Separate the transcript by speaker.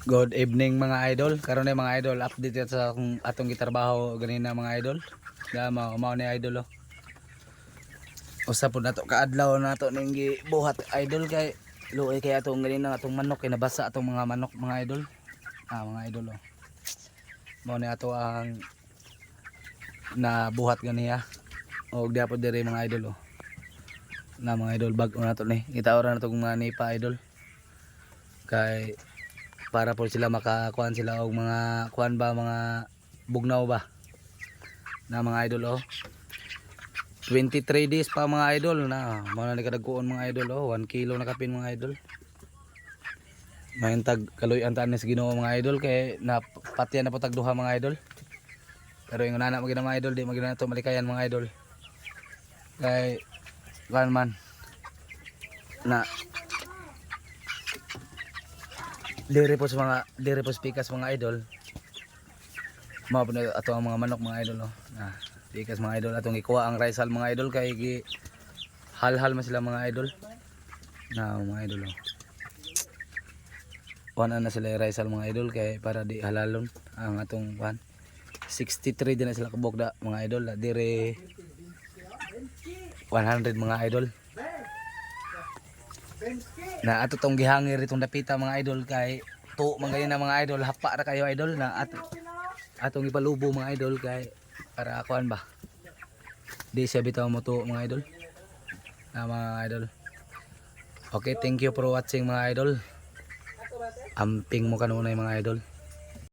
Speaker 1: Good evening mga idol. Karon na mga idol, update sa atong gitrabaho ganina mga idol. Dama mao ni idol oh. Usa pud nato kaadlaw nato ning gibuhat idol kay luoy kay atong ganina atong manok kay nabasa atong mga manok mga idol. Mga idol oh. Mao ni ato ang nabuhat ganiya. Og diapod diri mga idol oh. Na mga idol bag-o nato ni. Itaora nato mga nipa idol. Kay para po sila makakuan sila og mga kuan ba mga bugnaw ba na mga idol oh. 23 days pa mga idol na mao na kadagkuon mga idol oh. 1 kilo na kapin mga idol. Mahintag kaluy-an taan sa Ginoo mga idol kay napatyan na po tag duha mga idol. Pero yung nana magina mga idol di magina to malikayan mga idol. Kay kuan man na diri po pikas mga idol. Mao po na ato ang mga manok mga idol oh. Pikas mga idol atong ikuha ang rice hal mga idol kay hal-hal man sila mga idol. Mga idol oh. Kuan na sila rice hal mga idol kay para di halalon ang atong kuan. 63 din na sila kabogda mga idol. Dire 100 mga idol. Na ato tong gihangir itong dapita mga idol kay to mga na mga idol hapa ra kayo idol na atong ipalubo mga idol kay para kuan ba di siya bitaw mo to mga idol mga idol. Okay, thank you for watching mga idol. Amping mo kanunay mga idol.